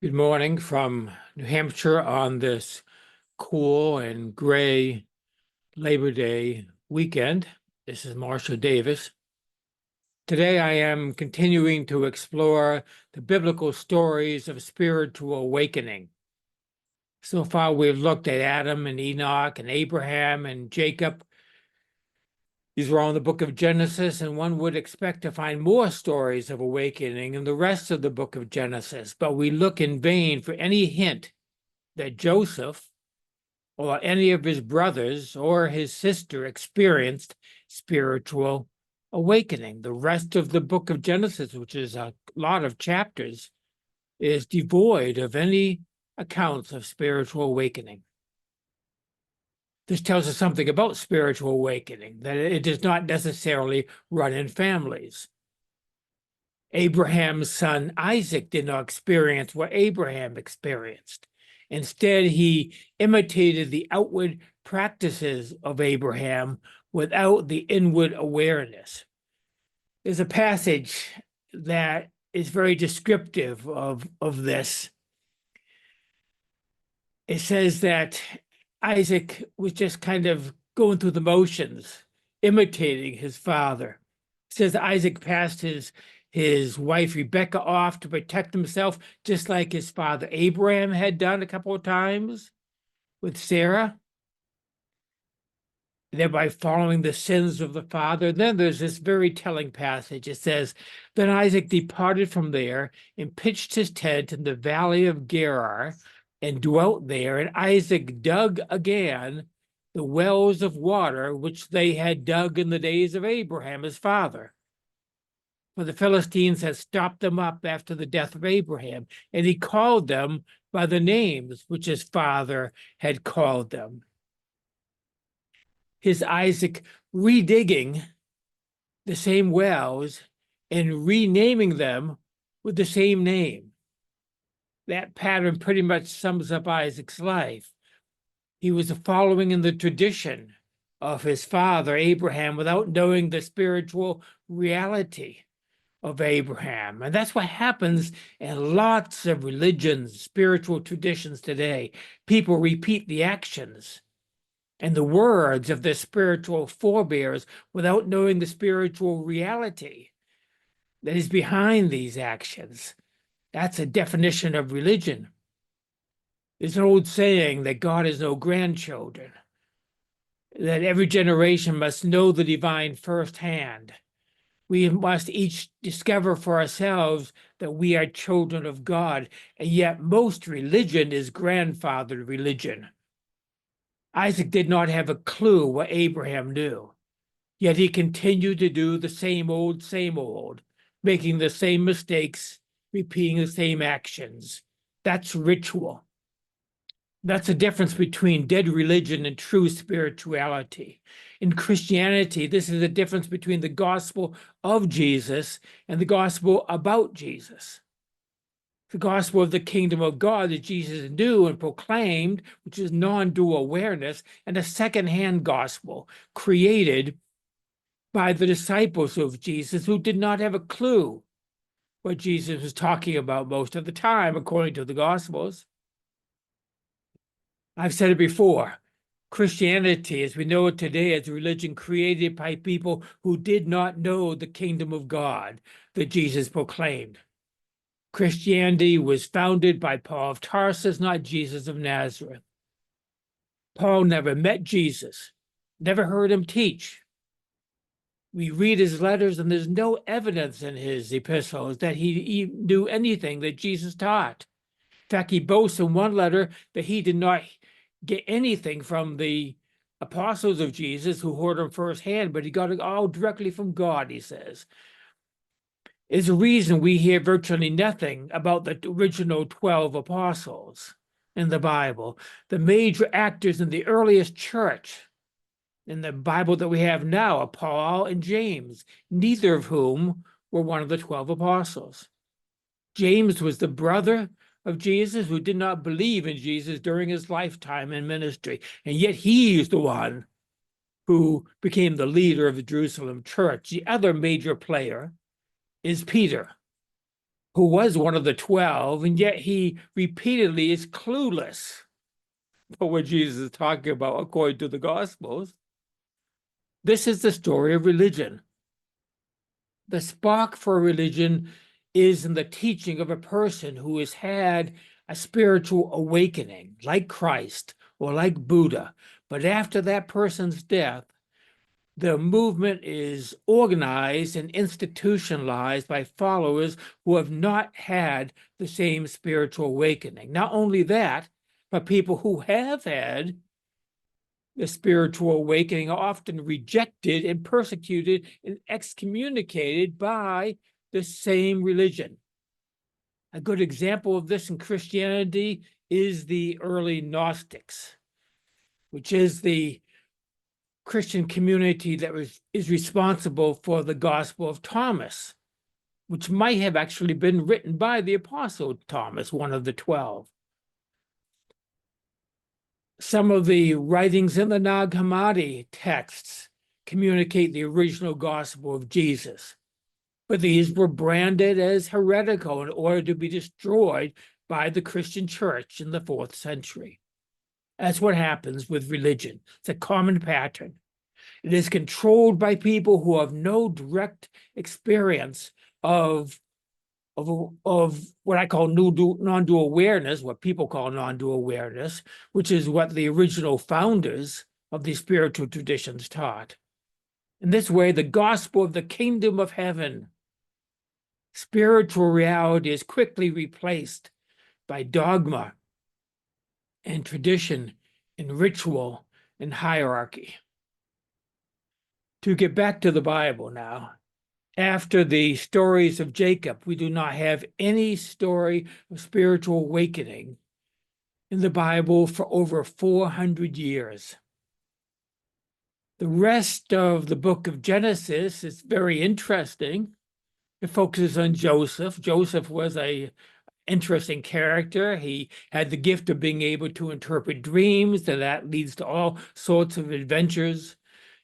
Good morning from New Hampshire on this cool and gray Labor Day weekend. This is Marshall Davis. Today I am continuing to explore the biblical stories of spiritual awakening. So far we've looked at Adam and Enoch and Abraham and Jacob. These were all in the book of Genesis, and one would expect to find more stories of awakening in the rest of the book of Genesis, but we look in vain for any hint that Joseph or any of his brothers or his sister experienced spiritual awakening. The rest of the book of Genesis, which is a lot of chapters, is devoid of any accounts of spiritual awakening. This tells us something about spiritual awakening, that it does not necessarily run in families. Abraham's son Isaac did not experience what Abraham experienced. Instead, he imitated the outward practices of Abraham without the inward awareness. There's a passage that is very descriptive of this. It says that Isaac was just kind of going through the motions, imitating his father. It says Isaac passed his wife Rebecca off to protect himself, just like his father Abraham had done a couple of times with Sarah, thereby following the sins of the father. Then there's this very telling passage. It says, then Isaac departed from there and pitched his tent in the valley of Gerar and dwelt there. And Isaac dug again the wells of water which they had dug in the days of Abraham, his father. For the Philistines had stopped them up after the death of Abraham, and he called them by the names which his father had called them. His Isaac redigging the same wells and renaming them with the same name. That pattern pretty much sums up Isaac's life. He was following in the tradition of his father Abraham without knowing the spiritual reality of Abraham. And that's what happens in lots of religions, spiritual traditions today. People repeat the actions and the words of their spiritual forebears without knowing the spiritual reality that is behind these actions. That's a definition of religion. There's an old saying that God has no grandchildren, that every generation must know the divine firsthand. We must each discover for ourselves that we are children of God, and yet most religion is grandfathered religion. Isaac did not have a clue what Abraham knew, yet he continued to do the same old, making the same mistakes, repeating the same actions. That's ritual. That's the difference between dead religion and true spirituality. In Christianity, this is the difference between the gospel of Jesus and the gospel about Jesus. The gospel of the kingdom of God that Jesus knew and proclaimed, which is non-dual awareness, and a second-hand gospel created by the disciples of Jesus who did not have a clue what Jesus was talking about most of the time, according to the gospels. I've said it before. Christianity, as we know it today, is a religion created by people who did not know the kingdom of God that Jesus proclaimed. Christianity was founded by Paul of Tarsus, not Jesus of Nazareth. Paul never met Jesus, never heard him teach. We read his letters, and there's no evidence in his epistles that he knew anything that Jesus taught. In fact, he boasts in one letter that he did not get anything from the apostles of Jesus who heard him firsthand, but he got it all directly from God, he says. Is a reason we hear virtually nothing about the original 12 apostles in the Bible, the major actors in the earliest church in the Bible that we have now are Paul and James, neither of whom were one of the 12 apostles. James was the brother of Jesus who did not believe in Jesus during his lifetime in ministry, and yet he is the one who became the leader of the Jerusalem church. The other major player is Peter, who was one of the 12, and yet he repeatedly is clueless for what Jesus is talking about according to the Gospels. This is the story of religion. The spark for religion is in the teaching of a person who has had a spiritual awakening, like Christ or like Buddha. But after that person's death, the movement is organized and institutionalized by followers who have not had the same spiritual awakening. Not only that, but people who have had the spiritual awakening are often rejected and persecuted and excommunicated by the same religion. A good example of this in Christianity is the early Gnostics, which is the Christian community that is responsible for the Gospel of Thomas, which might have actually been written by the Apostle Thomas, one of the 12. Some of the writings in the Nag Hammadi texts communicate the original gospel of Jesus, but these were branded as heretical in order to be destroyed by the Christian church in the 4th century. That's what happens with religion. It's a common pattern. It is controlled by people who have no direct experience of what I call non-dual awareness, what people call non-dual awareness, which is what the original founders of these spiritual traditions taught. In this way, the gospel of the kingdom of heaven, spiritual reality, is quickly replaced by dogma and tradition and ritual and hierarchy. To get back to the Bible now, after the stories of Jacob, we do not have any story of spiritual awakening in the Bible for over 400 years. The rest of the book of Genesis is very interesting. It focuses on Joseph. Joseph was an interesting character. He had the gift of being able to interpret dreams, and that leads to all sorts of adventures.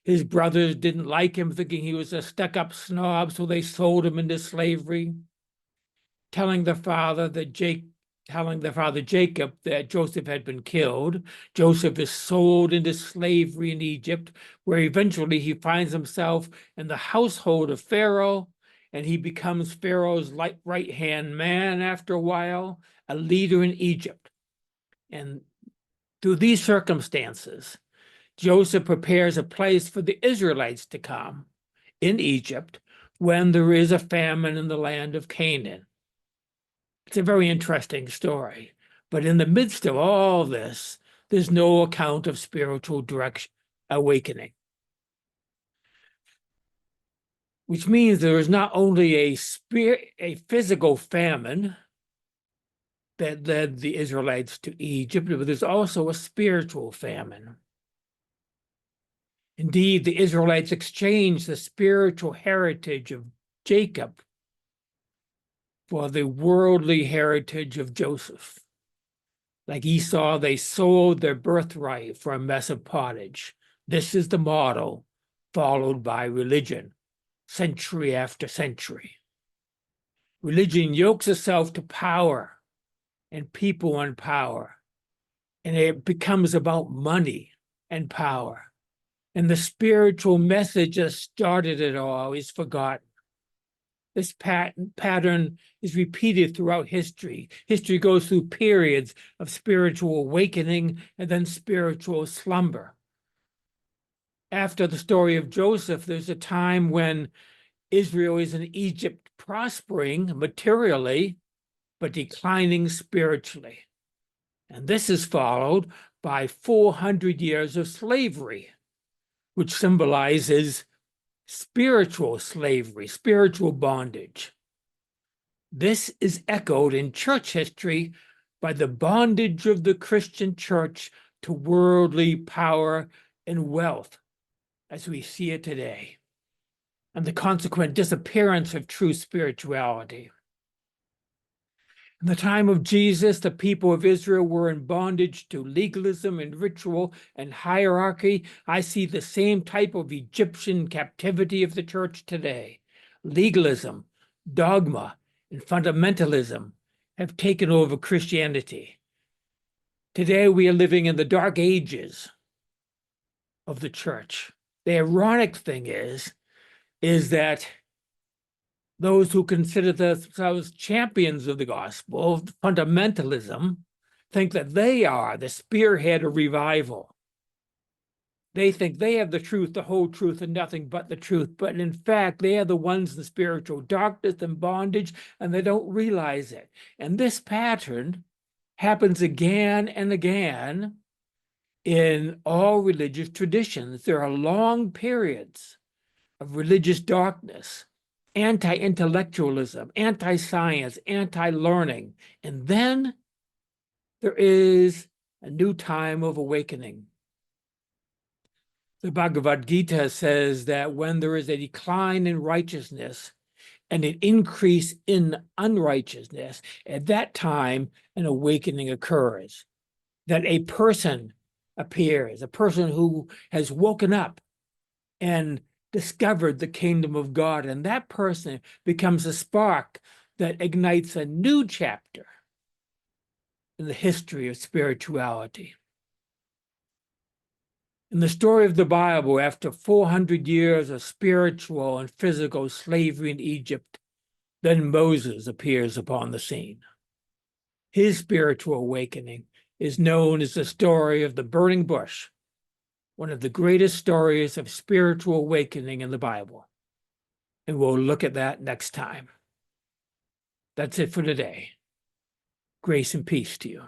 His brothers didn't like him, thinking he was a stuck-up snob, so they sold him into slavery, telling the father Jacob that Joseph had been killed. Joseph is sold into slavery in Egypt, where eventually he finds himself in the household of Pharaoh, and he becomes Pharaoh's right-hand man after a while, a leader in Egypt. And through these circumstances, Joseph prepares a place for the Israelites to come in Egypt when there is a famine in the land of Canaan. It's a very interesting story. But in the midst of all this, there's no account of spiritual direction, awakening. Which means there is not only a physical famine that led the Israelites to Egypt, but there's also a spiritual famine. Indeed, the Israelites exchanged the spiritual heritage of Jacob for the worldly heritage of Joseph. Like Esau, they sold their birthright for a mess of pottage. This is the model followed by religion, century after century. Religion yokes itself to power and people and power, and it becomes about money and power. And the spiritual message that started it all is forgotten. This pattern is repeated throughout history. History goes through periods of spiritual awakening and then spiritual slumber. After the story of Joseph, there's a time when Israel is in Egypt prospering materially, but declining spiritually. And this is followed by 400 years of slavery, which symbolizes spiritual slavery, spiritual bondage. This is echoed in church history by the bondage of the Christian church to worldly power and wealth, as we see it today, and the consequent disappearance of true spirituality. In the time of Jesus, the people of Israel were in bondage to legalism and ritual and hierarchy. I see the same type of Egyptian captivity of the church today. Legalism, dogma, and fundamentalism have taken over Christianity. Today, we are living in the dark ages of the church. The ironic thing is that those who consider themselves champions of the gospel, of fundamentalism, think that they are the spearhead of revival. They think they have the truth, the whole truth, and nothing but the truth. But in fact, they are the ones in spiritual darkness and bondage, and they don't realize it. And this pattern happens again and again in all religious traditions. There are long periods of religious darkness, anti-intellectualism, anti-science, anti-learning. And then there is a new time of awakening. The Bhagavad Gita says that when there is a decline in righteousness and an increase in unrighteousness, at that time, an awakening occurs. That a person appears, a person who has woken up and discovered the kingdom of God, and that person becomes a spark that ignites a new chapter in the history of spirituality. In the story of the Bible, after 400 years of spiritual and physical slavery in Egypt, then Moses appears upon the scene. His spiritual awakening is known as the story of the burning bush, one of the greatest stories of spiritual awakening in the Bible. And we'll look at that next time. That's it for today. Grace and peace to you.